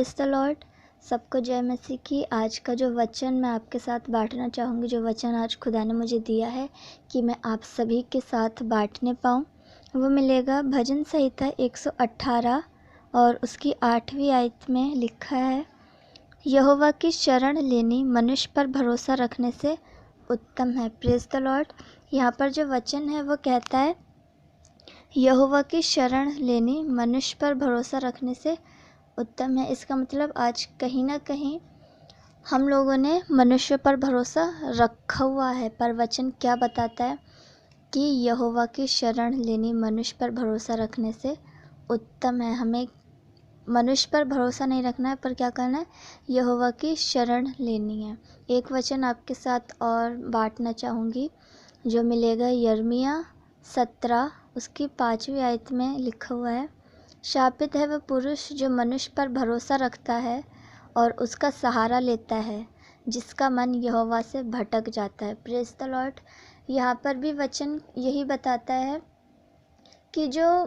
Praise the Lord. सबको जय मसीह की। आज का जो वचन मैं आपके साथ बांटना चाहूँगी, जो वचन आज खुदा ने मुझे दिया है कि मैं आप सभी के साथ बांटने पाऊँ, वो मिलेगा भजन संहिता 118 और उसकी 8वीं आयत में लिखा है, यहोवा की शरण लेनी मनुष्य पर भरोसा रखने से उत्तम है। Praise the Lord. यहाँ पर जो वचन है वो कहता है, यहोवा की शरण लेनी मनुष्य पर भरोसा रखने से उत्तम है। इसका मतलब आज कहीं ना कहीं हम लोगों ने मनुष्य पर भरोसा रखा हुआ है, पर वचन क्या बताता है कि यहोवा की शरण लेनी मनुष्य पर भरोसा रखने से उत्तम है। हमें मनुष्य पर भरोसा नहीं रखना है, पर क्या करना है, यहोवा की शरण लेनी है। एक वचन आपके साथ और बांटना चाहूँगी, जो मिलेगा यिर्मयाह 17 उसकी 5वीं आयत में लिखा हुआ है, शापित है वह पुरुष जो मनुष्य पर भरोसा रखता है और उसका सहारा लेता है, जिसका मन यहोवा से भटक जाता है। Praise the Lord. यहाँ पर भी वचन यही बताता है कि जो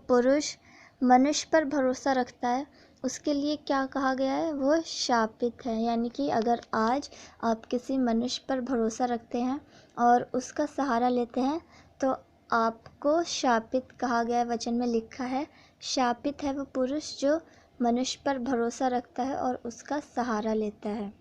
पुरुष मनुष्य पर भरोसा रखता है उसके लिए क्या कहा गया है, वो शापित है। यानी कि अगर आज आप किसी मनुष्य पर भरोसा रखते हैं और उसका सहारा लेते हैं तो आपको शापित कहा गया है। वचन में लिखा है, शापित है वो पुरुष जो मनुष्य पर भरोसा रखता है और उसका सहारा लेता है।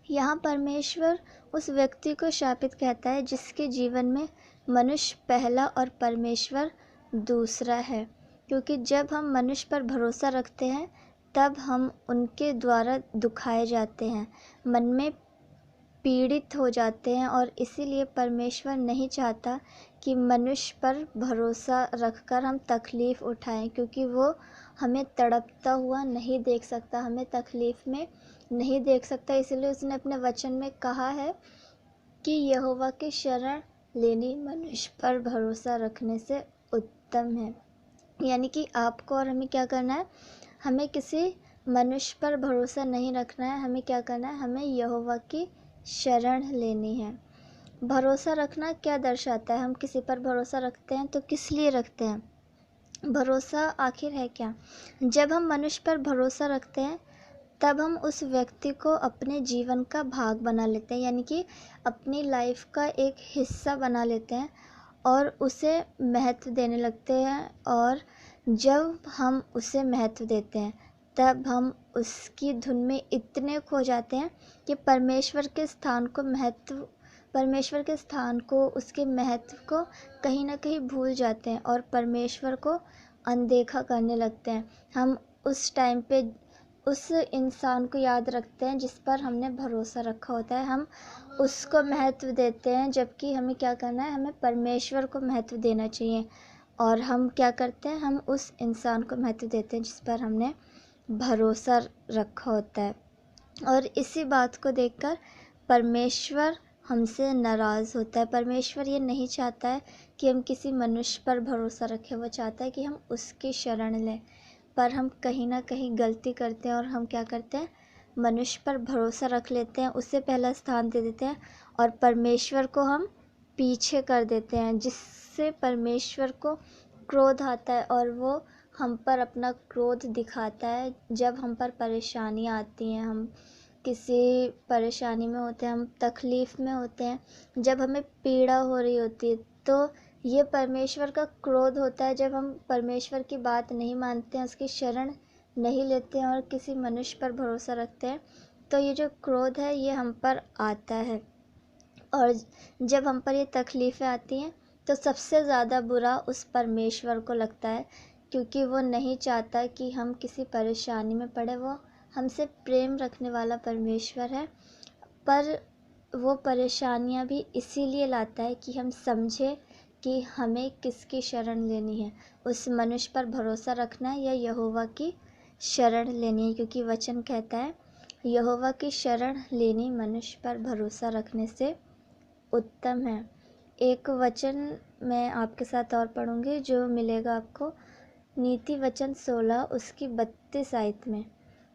यहाँ परमेश्वर उस व्यक्ति को शापित कहता है जिसके जीवन में मनुष्य पहला और परमेश्वर दूसरा है, क्योंकि जब हम मनुष्य पर भरोसा रखते हैं तब हम उनके द्वारा दुखाए जाते हैं, मन में पीड़ित हो जाते हैं, और इसीलिए परमेश्वर नहीं चाहता कि मनुष्य पर भरोसा रखकर हम तकलीफ़ उठाएं, क्योंकि वो हमें तड़पता हुआ नहीं देख सकता, हमें तकलीफ़ में नहीं देख सकता। इसलिए उसने अपने वचन में कहा है कि यहोवा की शरण लेनी मनुष्य पर भरोसा रखने से उत्तम है। यानी कि आपको और हमें क्या करना है, हमें किसी मनुष्य पर भरोसा नहीं रखना है, हमें क्या करना है, हमें यहोवा की शरण लेनी है। भरोसा रखना क्या दर्शाता है, हम किसी पर भरोसा रखते हैं तो किस लिए रखते हैं, भरोसा आखिर है क्या। जब हम मनुष्य पर भरोसा रखते हैं तब हम उस व्यक्ति को अपने जीवन का भाग बना लेते हैं, यानी कि अपनी लाइफ का एक हिस्सा बना लेते हैं और उसे महत्व देने लगते हैं। और जब हम उसे महत्व देते हैं तब हम उसकी धुन में इतने खो जाते हैं कि परमेश्वर के स्थान को, उसके महत्व को कहीं ना कहीं भूल जाते हैं और परमेश्वर को अनदेखा करने लगते हैं। हम उस टाइम पे उस इंसान को याद रखते हैं जिस पर हमने भरोसा रखा होता है, हम उसको महत्व देते हैं, जबकि हमें क्या करना है, हमें परमेश्वर को महत्व देना चाहिए। और हम क्या करते हैं, हम उस इंसान को महत्व देते हैं जिस पर हमने भरोसा रखा होता है। और इसी बात को देखकर परमेश्वर हमसे नाराज़ होता है। परमेश्वर ये नहीं चाहता है कि हम किसी मनुष्य पर भरोसा रखें, वो चाहता है कि हम उसकी शरण लें। पर हम कहीं ना कहीं गलती करते हैं और हम क्या करते हैं, मनुष्य पर भरोसा रख लेते हैं, उसे पहला स्थान दे देते हैं और परमेश्वर को हम पीछे कर देते हैं, जिससे परमेश्वर को क्रोध आता है और वो हम पर अपना क्रोध दिखाता है। जब हम पर परेशानियाँ आती हैं, हम किसी परेशानी में होते हैं, हम तकलीफ़ में होते हैं, जब हमें पीड़ा हो रही होती है, तो ये परमेश्वर का क्रोध होता है। जब हम परमेश्वर की बात नहीं मानते हैं, उसकी शरण नहीं लेते हैं और किसी मनुष्य पर भरोसा रखते हैं, तो ये जो क्रोध है ये हम पर आता है। और जब हम पर ये तकलीफ़ें आती हैं तो सबसे ज़्यादा बुरा उस परमेश्वर को लगता है, क्योंकि वो नहीं चाहता कि हम किसी परेशानी में पड़े। वो हमसे प्रेम रखने वाला परमेश्वर है, पर वो परेशानियां भी इसीलिए लाता है कि हम समझें कि हमें किसकी शरण लेनी है, उस मनुष्य पर भरोसा रखना है या यहोवा की शरण लेनी है। क्योंकि वचन कहता है, यहोवा की शरण लेनी मनुष्य पर भरोसा रखने से उत्तम है। एक वचन मैं आपके साथ और पढ़ूंगी, जो मिलेगा आपको नीति वचन 16 उसकी 32 आयत में,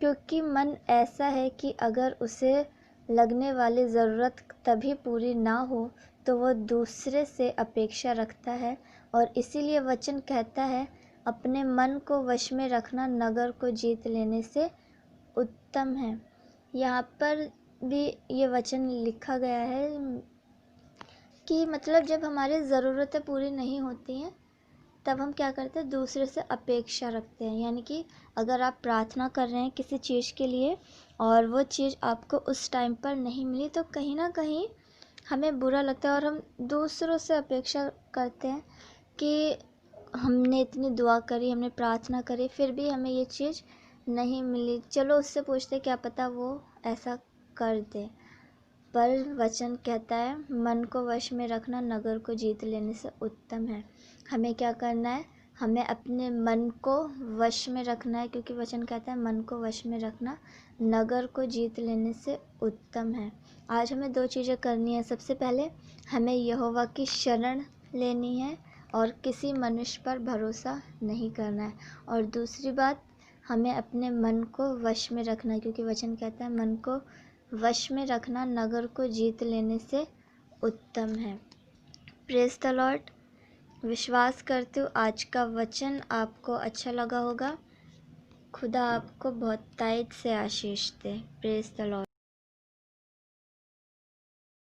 क्योंकि मन ऐसा है कि अगर उसे लगने वाली ज़रूरत तभी पूरी ना हो तो वह दूसरे से अपेक्षा रखता है, और इसीलिए वचन कहता है, अपने मन को वश में रखना नगर को जीत लेने से उत्तम है। यहाँ पर भी ये वचन लिखा गया है कि मतलब जब हमारी ज़रूरतें पूरी नहीं होती हैं तब हम क्या करते हैं, दूसरे से अपेक्षा रखते हैं। यानी कि अगर आप प्रार्थना कर रहे हैं किसी चीज़ के लिए और वो चीज़ आपको उस टाइम पर नहीं मिली तो कहीं ना कहीं हमें बुरा लगता है और हम दूसरों से अपेक्षा करते हैं कि हमने इतनी दुआ करी, हमने प्रार्थना करी, फिर भी हमें ये चीज़ नहीं मिली, चलो उससे पूछते क्या पता वो ऐसा कर दे। पर वचन कहता है मन को वश में रखना नगर को जीत लेने से उत्तम है। हमें क्या करना है, हमें अपने मन को वश में रखना है, क्योंकि वचन कहता है मन को वश में रखना नगर को जीत लेने से उत्तम है। आज हमें 2 चीज़ें करनी है। सबसे पहले हमें यहोवा की शरण लेनी है और किसी मनुष्य पर भरोसा नहीं करना है। और दूसरी बात, हमें अपने मन को वश में रखना है, क्योंकि वचन कहता है मन को वश में रखना नगर को जीत लेने से उत्तम है। Praise the Lord. विश्वास करती हूँ आज का वचन आपको अच्छा लगा होगा। खुदा आपको बहुतायत से आशीष दे। Praise the Lord.